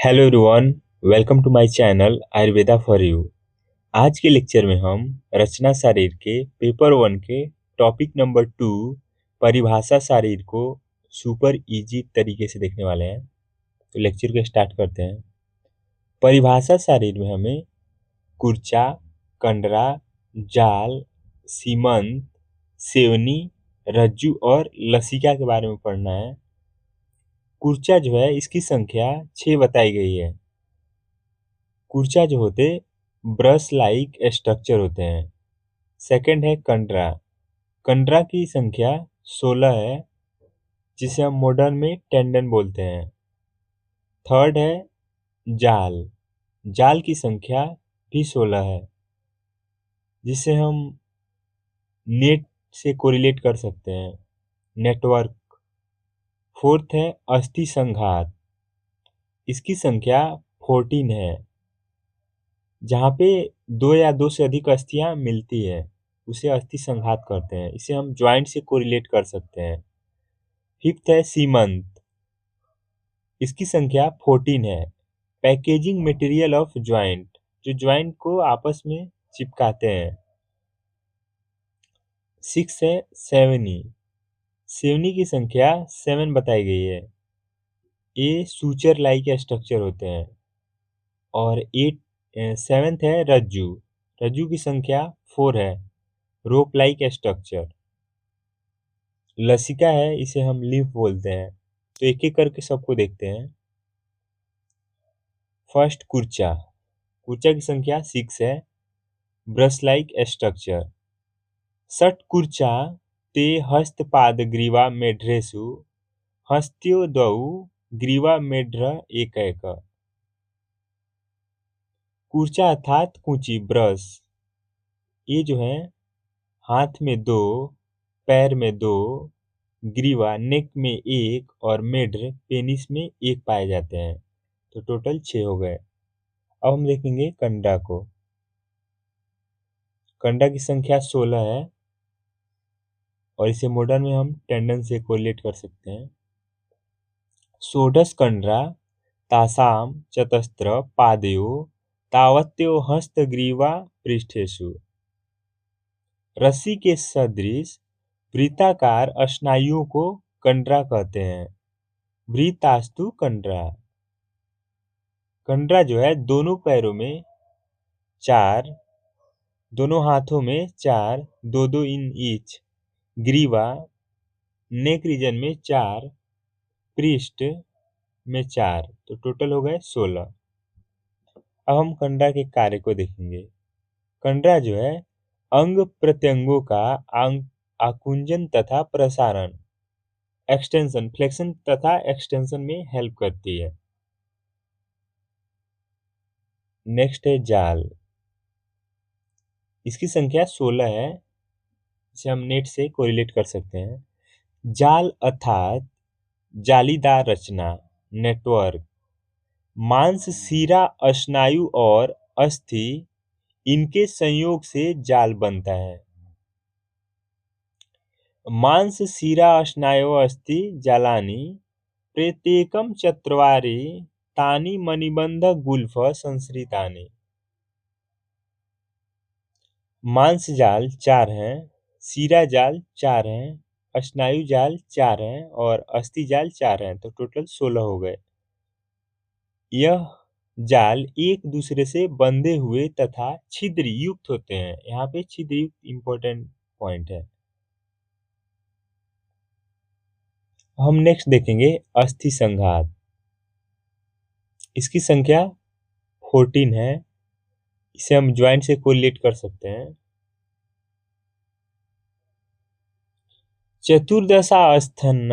Hello everyone, welcome to my channel Ayurveda for you. आज के lecture में हम रचना शारीर के पेपर 1 के टॉपिक नंबर 2 परिभाषा शारीर को सुपर इजी तरीके से देखने वाले हैं। तो लेक्चर को स्टार्ट करते हैं। परिभाषा शारीर में हमें कुर्चा, कंडरा, जाल, सीमंत, सेवनी, रज्जु और लसिका के बारे में पढ़ना है। कुर्चा जो है इसकी संख्या 6 बताई गई है। कुर्चा जो होते ब्रश लाइक स्ट्रक्चर होते हैं। सेकंड है कंडरा। कंडरा की संख्या 16 है, जिसे हम मॉडर्न में टेंडन बोलते हैं। थर्ड है जाल। जाल की संख्या भी 16 है, जिसे हम नेट से कोरिलेट कर सकते हैं, नेटवर्क। फोर्थ है अस्थि संघात। इसकी संख्या 14 है। जहाँ पे दो या दो से अधिक अस्थियां मिलती है उसे अस्थि संघात कहते हैं। इसे हम ज्वाइंट से कोरिलेट कर सकते हैं। फिफ्थ है सीमंत। इसकी संख्या 14 है। पैकेजिंग मटेरियल ऑफ ज्वाइंट, जो ज्वाइंट को आपस में चिपकाते हैं। सिक्स है सेवनी। सेवनी की संख्या 7 बताई गई है। ये सूचर लाइक स्ट्रक्चर होते हैं। और सेवेंथ है रज्जु। रज्जु की संख्या 4 है, रोप लाइक स्ट्रक्चर। लसिका है, इसे हम लिम्फ बोलते हैं। तो एक एक करके सबको देखते हैं। फर्स्ट कुर्चा। कुर्चा की संख्या 6 है, ब्रश लाइक स्ट्रक्चर। षट कुर्चा ते हस्तपाद ग्रीवा मेढ्रेसु हस्त्यो द्वौ ग्रीवा मेढ्र एक। कुर्चा अर्थात कूंची, ब्रश। ये जो है हाथ में 2, पैर में 2, ग्रीवा नेक में 1 और मेढ्र पेनिस में 1 पाए जाते हैं। तो टोटल 6 हो गए। अब हम देखेंगे कंडा को। कंडा की संख्या 16 है और इसे मॉडर्न में हम टेंडन से कोरिलेट कर सकते हैं। षोडश कंडरा तासाम चतस्त्र पादयो तावत्यो हस्तग्रीवा पृष्ठेषु। रस्सी के सदृश वृत्ताकार स्नायुओं को कंडरा कहते हैं। वृत्तास्तु कंडरा। कंडरा जो है दोनों पैरों में 4, दोनों हाथों में 4, 2-2 इन ईच। ग्रीवा नेक रीजन में 4, पृष्ठ में 4, तो टोटल हो गए 16। अब हम कंडरा के कार्य को देखेंगे। कंडरा जो है अंग प्रत्यंगों का आकुंचन तथा प्रसारण, एक्सटेंशन, फ्लेक्शन तथा एक्सटेंशन में हेल्प करती है। नेक्स्ट है जाल। इसकी संख्या 16 है, इसे हम नेट से कोरिलेट कर सकते हैं। जाल अर्थात जालीदार रचना, नेटवर्क। मांस, शिरा, स्नायु और अस्थि, इनके संयोग से जाल बनता है। मांस, शिरा, स्नायु, अस्थि जालानि प्रत्येकम चत्वारि तानि मणिबंध गुल्फ संसृतानि। मांस जाल 4 हैं, शिरा जाल 4 हैं, स्नायु जाल 4 हैं और अस्थि जाल 4 हैं। तो टोटल 16 हो गए। यह जाल एक दूसरे से बंधे हुए तथा छिद्र युक्त होते हैं। यहाँ पे छिद्र युक्त इंपॉर्टेंट पॉइंट है। हम नेक्स्ट देखेंगे अस्थि संघात। इसकी संख्या 14 है, इसे हम ज्वाइंट से कोरिलेट कर सकते हैं। चतुर्दशास्थान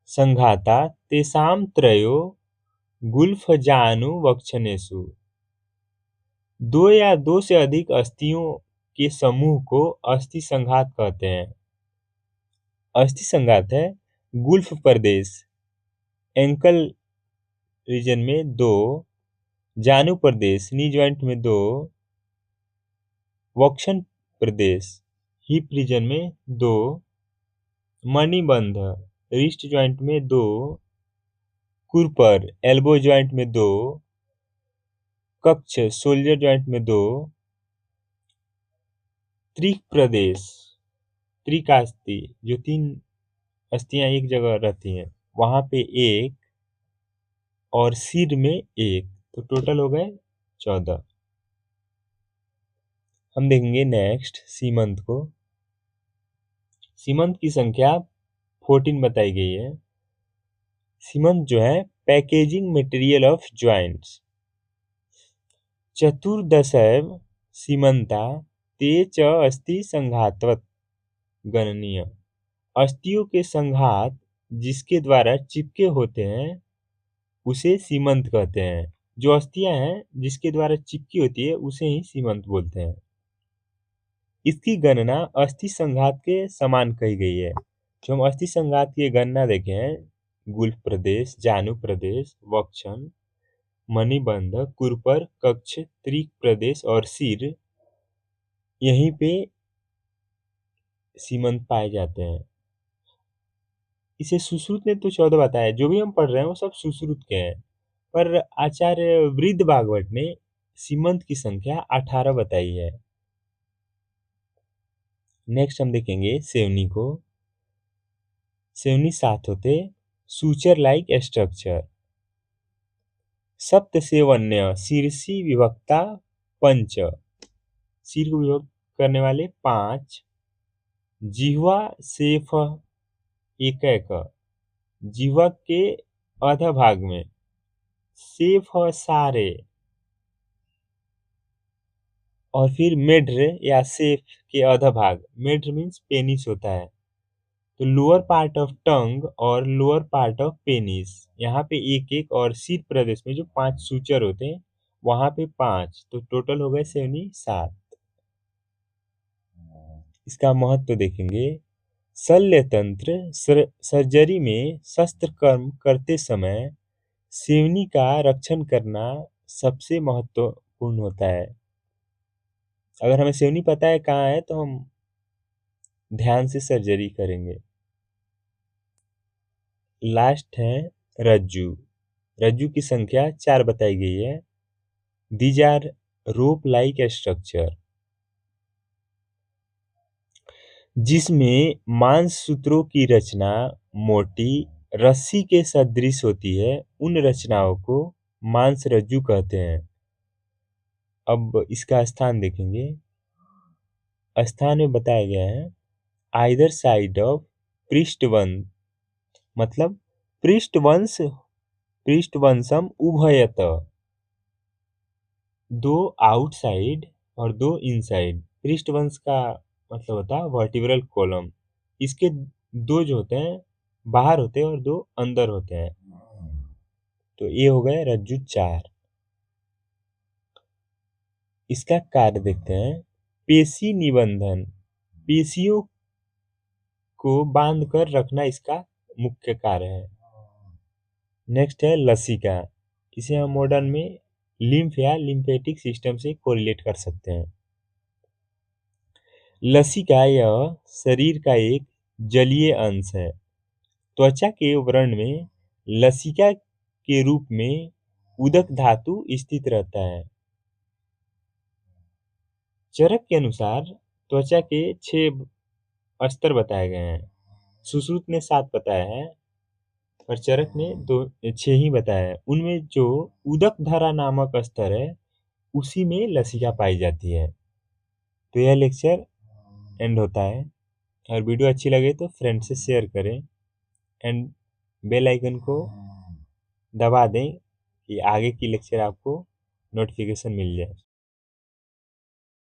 संघाता तेषां त्रयो गुल्फजानुवक्षनेषु। 2 या 2 से अधिक अस्थियों के समूह को अस्थि संघात कहते हैं। अस्थि संघात है गुल्फ प्रदेश, एंकल रीजन में 2, जानु प्रदेश नी ज्वाइंट में 2, वक्षन प्रदेश हिप रीजन में 2, मणिबंध रिस्ट ज्वाइंट में 2, कुर पर एल्बो जॉइंट में 2, कक्ष शोल्डर जॉइंट में 2, त्रिक प्रदेश, त्रिकास्थी जो 3 अस्थियां एक जगह रहती हैं वहां पे 1 और सिर में 1, तो टोटल हो गए 14। हम देखेंगे नेक्स्ट सीमंत को। सीमंत की संख्या 14 बताई गई है। सीमंत जो है packaging material of joints. चतुर्दशैव Seemanta ते च अस्थि संघातवत् गणनीय। अस्थियों के संघात जिसके द्वारा चिपके होते हैं उसे सीमंत कहते हैं। जो अस्थियां हैं जिसके द्वारा चिपकी होती है उसे ही सीमंत बोलते हैं। इसकी गणना अस्थि संघात के समान कही गई है। जो हम अस्थि संघात की गणना देखे हैं, गुल्फ प्रदेश, जानु प्रदेश, वक्षण, मणिबंध, कुरपर, कक्ष, त्रिक प्रदेश और सिर, यहीं पे सीमंत पाए जाते हैं। इसे सुश्रुत ने तो 14 बताया, जो भी हम पढ़ रहे हैं वो सब सुश्रुत के हैं, पर आचार्य वृद्ध भागवत ने सीमंत की संख्या 18 बताई है। नेक्स्ट हम देखेंगे सेवनी को। सेवनी 7 होते, सूचर लाइक स्ट्रक्चर। सप्त सेवन्य शीर्षी विभक्ता पंच, सिर को विभक्त करने वाले 5। जिह्वा सेफ एक, जिह्वा के अध भाग में सेफ सारे, और फिर मेड्र या सेफ के अध भाग, मेड्र मीन्स पेनिस होता है, तो लोअर पार्ट ऑफ टंग और लोअर पार्ट ऑफ पेनिस, यहाँ पे 1-1, और सिर प्रदेश में जो 5 सूचर होते हैं वहां पे 5, तो टोटल हो गए 7। इसका महत्व देखेंगे। शल्य तंत्र सर्जरी में शस्त्र कर्म करते समय सेवनी का रक्षण करना सबसे महत्वपूर्ण होता है। अगर हमें सेवनी पता है कहाँ है तो हम ध्यान से सर्जरी करेंगे। लास्ट है रज्जु। रज्जु की संख्या 4 बताई गई है। These are rope like structure, जिसमें मांस सूत्रों की रचना मोटी रस्सी के सदृश होती है। उन रचनाओं को मांस रज्जु कहते हैं। अब इसका स्थान देखेंगे। स्थान में बताया गया है आइदर साइड ऑफ पृष्ठवंश, मतलब पृष्ठवंशम उभयत, 2 आउटसाइड और 2 इनसाइड। पृष्ठवंश का मतलब होता है वर्टिब्रल कॉलम, इसके 2 जो होते हैं बाहर होते हैं और 2 अंदर होते हैं, तो ये हो गए रज्जु 4। इसका कार्य देखते हैं। पेशी निबंधन, पेशियों को बांध कर रखना इसका मुख्य कार्य है। नेक्स्ट है लसिका, इसे हम मॉडर्न में लिम्फ या लिम्फेटिक सिस्टम से कोरिलेट कर सकते हैं। लसिका यह शरीर का एक जलीय अंश है। त्वचा के व्रण में लसिका के रूप में उदक धातु स्थित रहता है। चरक के अनुसार त्वचा के 6 स्तर बताए गए हैं। सुश्रुत ने 7 बताया है और चरक ने 6 ही बताया है। उनमें जो उदक धारा नामक स्तर है उसी में लसिका पाई जाती है। तो यह लेक्चर एंड होता है, और वीडियो अच्छी लगे तो फ्रेंड से शेयर करें एंड बेल आइकन को दबा दें कि आगे की लेक्चर आपको नोटिफिकेशन मिल जाए।